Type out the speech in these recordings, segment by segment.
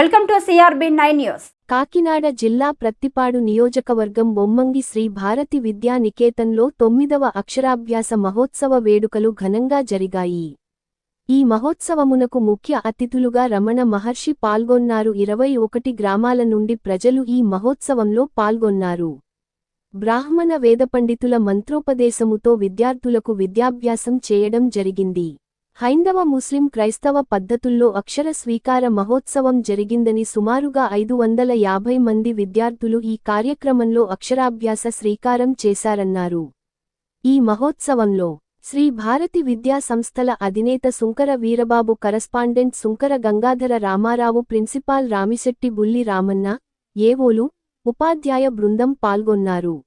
Welcome to CRB9 news. Kakinada జిల్లా ప్రత్తిపాడు నియోజకవర్గం బొమ్మంగి శ్రీ భారతి విద్యా నికేతన్లో 9వ అక్షరాభ్యాస మహోత్సవ వేడుకలు ఘనంగా జరిగాయి. ఈ మహోత్సవమునకు ముఖ్య అతిథులుగా రమణ మహర్షి పాల్గొన్నారు. 21 గ్రామాల నుండి ప్రజలు ఈ మహోత్సవంలో పాల్గొన్నారు. బ్రాహ్మణ వేదపండితుల మంత్రోపదేశముతో విద్యార్థులకు విద్యాభ్యాసం చేయడం జరిగింది. హైందవ ముస్లిం క్రైస్తవ పద్ధతుల్లో అక్షర స్వీకార మహోత్సవం జరిగిందని సుమారుగా 550 మంది విద్యార్థులు ఈ కార్యక్రమంలో అక్షరాభ్యాస శ్రీకారం చేశారన్నారు. ఈ మహోత్సవంలో శ్రీ భారతి విద్యా సంస్థల అధినేత సుంకర వీరబాబు, కరస్పాండెంట్ సుంకర గంగాధర రామారావు, ప్రిన్సిపాల్ రామిశెట్టి బుల్లి రామన్న, ఏవోలు, ఉపాధ్యాయ బృందం పాల్గొన్నారు.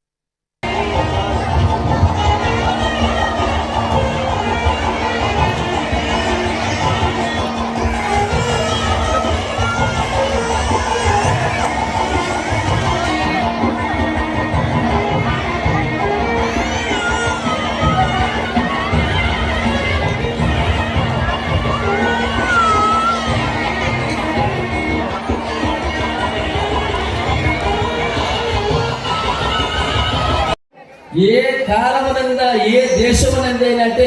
ఏ కాలమునందా ఏ దేశమునందైనా అంటే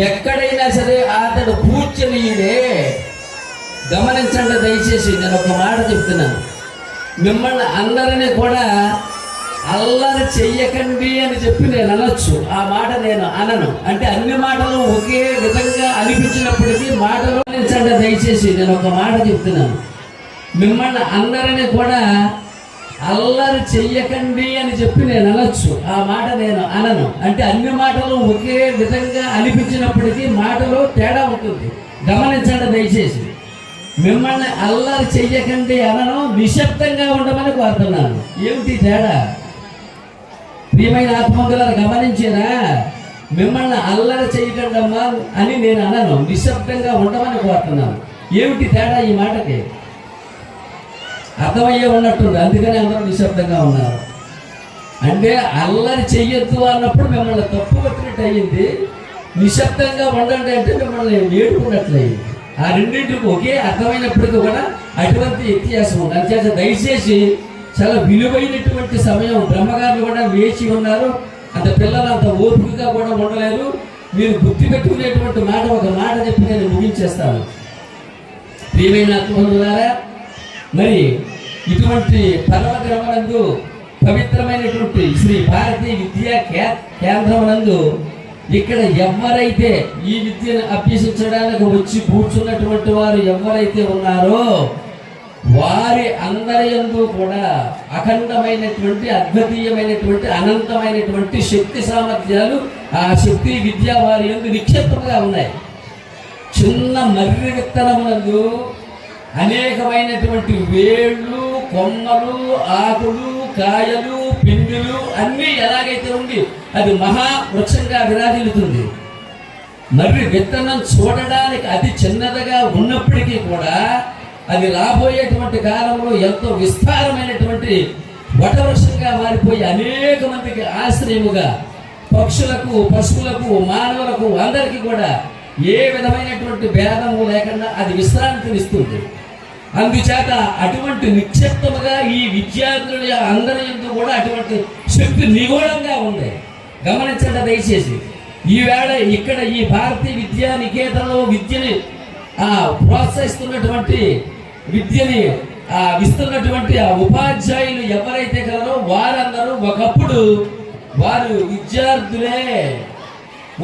ఎక్కడైనా సరే అతడు కూర్చొనియుడే. గమనించండి దయచేసి, నేను ఒక మాట చెప్తున్నాను. మిమ్మల్ని అందరినీ కూడా అల్లరి చెయ్యకండి అని చెప్పి నేను అనొచ్చు. ఆ మాట నేను అనను. అంటే అన్ని మాటలు ఒకే విధంగా అనిపించినప్పటికీ మాటలు గమనించండి దయచేసి, నేను ఒక మాట చెప్తున్నాను. మిమ్మల్ని అందరినీ కూడా అల్లరి చెయ్యకండి అని చెప్పి నేను అనొచ్చు. ఆ మాట నేను అనను. అంటే అన్ని మాటలు ఒకే విధంగా అనిపించినప్పటికీ మాటలో తేడా ఉంటుంది. గమనించండి దయచేసి. మిమ్మల్ని అల్లరి చెయ్యకండి అనను, నిశ్శబ్దంగా ఉండమని కోరుతున్నాను. ఏమిటి తేడా? ప్రియమైన ఆత్మకులారా గమనించారా? మిమ్మల్ని అల్లరి చెయ్యకండమ్మా అని నేను అనను, నిశ్శబ్దంగా ఉండమని కోరుతున్నాను. ఏమిటి తేడా ఈ మాటకి? అర్థమయ్యే ఉన్నట్టుంది. అందుకని అందరూ నిశ్శబ్దంగా ఉన్నారు. అంటే అల్లరి చెయ్యొద్దు అన్నప్పుడు మిమ్మల్ని తప్పు పట్టినట్టు అయ్యింది. నిశ్శబ్దంగా ఉండండి అంటే మిమ్మల్ని వేడుకున్నట్లయింది. ఆ రెండింటికి ఒకే అర్థమైనప్పటికీ కూడా అటువంటి వ్యత్యాసం ఉంది. అందుచేత దయచేసి చాలా విలువైనటువంటి సమయం. బ్రహ్మగారులు కూడా వేచి ఉన్నారు. అంత పిల్లలు అంత ఓపికగా కూడా ఉండలేరు. మీరు గుర్తుపెట్టుకునేటువంటి మాట ఒక మాట చెప్పి నేను ముగించేస్తాను. ప్రియమైన ఆత్మబంధువులారా, మరి ఇటువంటి పరమగ్రహమునందు పవిత్రమైనటువంటి శ్రీ భారతీయ విద్యా కేంద్రమునందు ఇక్కడ ఎవరైతే ఈ విద్యను అభ్యసించడానికి వచ్చి కూర్చున్నటువంటి వారు ఎవరైతే ఉన్నారో వారి అందరి యందు కూడా అఖండమైనటువంటి, అద్వితీయమైనటువంటి, అనంతమైనటువంటి శక్తి సామర్థ్యాలు, ఆ శక్తి విద్య వారి యందు నిక్షిప్తంగా ఉన్నాయి. చిన్న మర్రి విత్తనమునందు అనేకమైనటువంటి వేళ్ళు, కొమ్మలు, ఆకులు, కాయలు, పిందులు అన్నీ ఎలాగైతే ఉండి అది మహావృక్షంగా విరాజిల్లుతుంది. మరి విత్తనం చూడడానికి అతి చిన్నదిగా ఉన్నప్పటికీ కూడా అది రాబోయేటువంటి కాలంలో ఎంతో విస్తారమైనటువంటి వటవృక్షంగా మారిపోయి అనేక మందికి ఆశ్రయముగా, పక్షులకు, పశువులకు, మానవులకు అందరికీ కూడా ఏ విధమైనటువంటి భేదము లేకుండా అది విశ్రాంతినిస్తుంది. అందుచేత అటువంటి నిక్షిప్తముగా ఈ విద్యార్థుల అందరి యందు కూడా అటువంటి శక్తి నిగూఢంగా ఉంది. గమనించండి దయచేసి. ఈవేళ ఇక్కడ ఈ భారతీయ విద్యా నికేతనంలో విద్యని ప్రోత్సహిస్తున్నటువంటి, విద్యని ఇస్తున్నటువంటి ఆ ఉపాధ్యాయులు ఎవరైతే కలరో వారందరూ ఒకప్పుడు వారు విద్యార్థులే.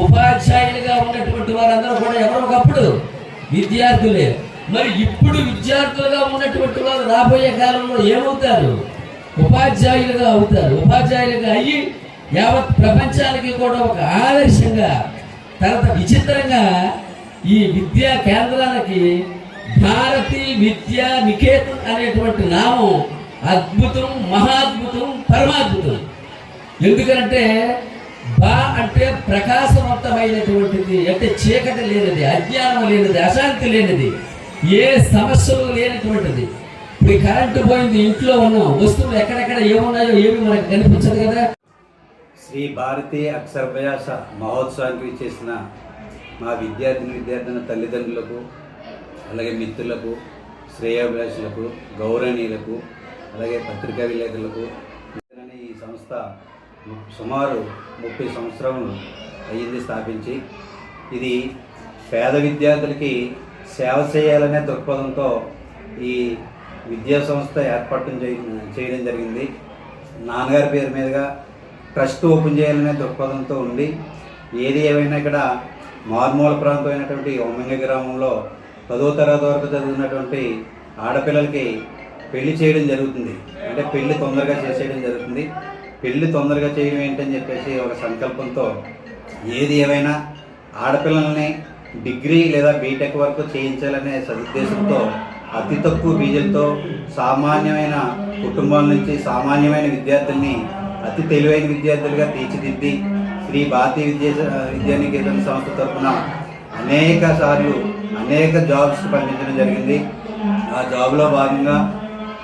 ఉపాధ్యాయులుగా ఉన్నటువంటి వారందరూ కూడా ఎవరో ఒకప్పుడు విద్యార్థులే. మరి ఇప్పుడు విద్యార్థులుగా ఉన్నటువంటి వారు రాబోయే కాలంలో ఏమవుతారు? ఉపాధ్యాయులుగా అవుతారు. ఉపాధ్యాయులుగా అయ్యి యావత్ ప్రపంచానికి కూడా ఒక ఆదర్శంగా, తర్వాత విచిత్రంగా ఈ విద్యా కేంద్రానికి భారతీ విద్యా నికేతన్ అనేటువంటి నామం అద్భుతం, మహాద్భుతం, పరమాద్భుతం. ఎందుకంటే బా అంటే ప్రకాశవంతమైనటువంటిది, అంటే చీకటి లేనిది, అజ్ఞానం లేనిది, అశాంతి లేనిది, ఏ సమస్యలు లేనటువంటిది. ఇప్పుడు కరెంటు పోయింది, ఇంట్లో ఉన్నాం, వస్తువులు ఎక్కడెక్కడ ఏమున్నాయో ఏమి మనకు కనిపించదు కదా. శ్రీ భారతీయ అక్షరాభ్యాస మహోత్సవానికి చేసిన మా విద్యార్థుల తల్లిదండ్రులకు, అలాగే మిత్రులకు, శ్రేయోభిలాషులకు, గౌరవనీయులకు, అలాగే పత్రికా విలేకరులకు ఈ సంస్థ సుమారు 30 సంవత్సరములు అయ్యింది స్థాపించి. ఇది పేద విద్యార్థులకి సేవ చేయాలనే దృక్పథంతో ఈ విద్యా సంస్థ ఏర్పాటు చేయడం జరిగింది. నాన్నగారి పేరు మీదుగా ట్రస్ట్ ఓపెన్ చేయాలనే దృక్పథంతో ఉండి, ఏది ఏమైనా ఇక్కడ మారుమూల ప్రాంతమైనటువంటి ఒమ్మంగి గ్రామంలో 10వ తరగతి వరకు చదివినటువంటి ఆడపిల్లలకి పెళ్లి చేయడం జరుగుతుంది. అంటే పెళ్లి తొందరగా చేసేయడం జరుగుతుంది. పెళ్లి తొందరగా చేయడం ఏంటని చెప్పేసి ఒక సంకల్పంతో ఏది ఏమైనా ఆడపిల్లల్ని డిగ్రీ లేదా బీటెక్ వరకు చేయించాలనే సదుద్దేశంతో అతి తక్కువ ఫీజులతో సామాన్యమైన కుటుంబాల నుంచి సామాన్యమైన విద్యార్థుల్ని అతి తెలివైన విద్యార్థులుగా తీర్చిదిద్ది శ్రీ భారతీయ విద్యానికేతన సంస్థ తరఫున అనేక సార్లు అనేక జాబ్స్ పంపించడం జరిగింది. ఆ జాబ్లో భాగంగా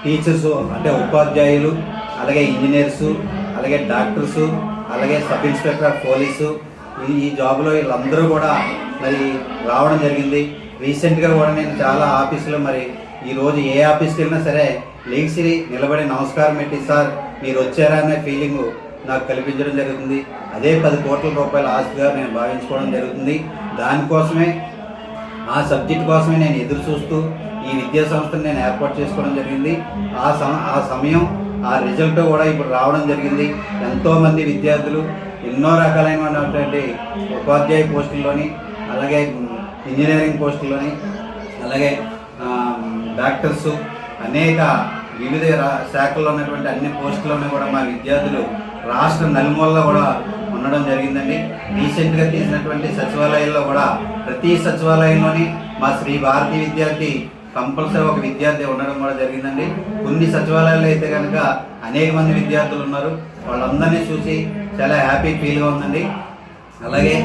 టీచర్సు అంటే ఉపాధ్యాయులు, అలాగే ఇంజనీర్సు, అలాగే డాక్టర్సు, అలాగే సబ్ ఇన్స్పెక్టర్ ఆఫ్ పోలీసు, ఈ జాబ్లో వీళ్ళందరూ కూడా మరి రావడం జరిగింది. రీసెంట్గా కూడా నేను చాలా ఆఫీసులో మరి ఈరోజు ఏ ఆఫీస్కి వెళ్ళినా సరే లేచి నిలబడి నమస్కారం పెట్టి సార్ మీరు వచ్చారా అనే ఫీలింగ్ నాకు కల్పించడం జరుగుతుంది. అదే 10 కోట్ల రూపాయల ఆస్తిగా నేను భావించుకోవడం జరుగుతుంది. దానికోసమే ఆ సబ్జెక్ట్ కోసమే నేను ఎదురు చూస్తూ ఈ విద్యా సంస్థను నేను ఏర్పాటు చేసుకోవడం జరిగింది. ఆ సమయం ఆ రిజల్ట్ కూడా ఇప్పుడు రావడం జరిగింది. ఎంతోమంది విద్యార్థులు ఎన్నో రకాలైనటువంటి ఉపాధ్యాయ పోస్టుల్లోని, అలాగే ఇంజనీరింగ్ పోస్టుల్లోని, అలాగే డాక్టర్సు, అనేక వివిధ శాఖల్లో ఉన్నటువంటి అన్ని పోస్టుల్లోనే కూడా మా విద్యార్థులు రాష్ట్ర నలుమూలలో కూడా ఉండడం జరిగిందండి. రీసెంట్గా తీసినటువంటి సచివాలయాల్లో కూడా ప్రతి సచివాలయంలోని మా శ్రీ భారతీ విద్యార్థి కంపల్సరీ ఒక విద్యార్థి ఉండడం కూడా జరిగిందండి. కొన్ని సచివాలయాల్లో అయితే కనుక అనేక మంది విద్యార్థులు ఉన్నారు. వాళ్ళందరినీ చూసి చాలా హ్యాపీ ఫీల్గా ఉందండి. అలాగే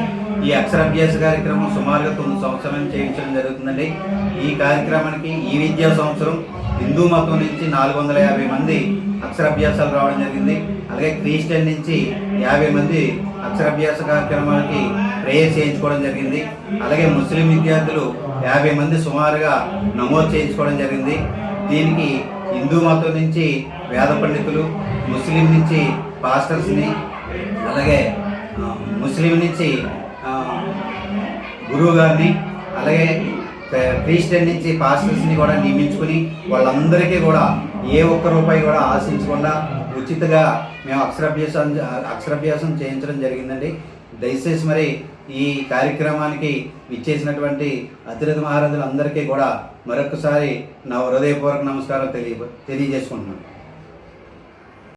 ఈ అక్షరాభ్యాస కార్యక్రమం సుమారుగా 9 సంవత్సరాలు చేయించడం జరుగుతుందండి. ఈ కార్యక్రమానికి ఈ విద్యా సంవత్సరం హిందూ మతం నుంచి 450 మంది అక్షరాభ్యాసాలు రావడం జరిగింది. అలాగే క్రిస్టియన్ నుంచి 50 మంది అక్షరాభ్యాస కార్యక్రమాలకి ప్రేయర్ చేయించుకోవడం జరిగింది. అలాగే ముస్లిం విద్యార్థులు 50 మంది సుమారుగా నమోదు చేయించుకోవడం జరిగింది. దీనికి హిందూ మతం నుంచి వేద పండితులు, ముస్లిం నుంచి పాస్టర్స్ని, అలాగే ముస్లిం నుంచి గురువు గారిని, అలాగే క్రిస్టియన్ నుంచి పాస్టర్స్ని కూడా నియమించుకుని వాళ్ళందరికీ కూడా ఏ ఒక్క రూపాయి కూడా ఆశించకుండా ఉచితంగా మేము అక్షరాభ్యాసం చేయించడం జరిగిందండి. దయచేసి మరి ఈ కార్యక్రమానికి విచ్చేసినటువంటి అతిరథ మహారాజులందరికీ కూడా మరొకసారి నా హృదయపూర్వక నమస్కారం తెలియజేసుకుంటున్నాను.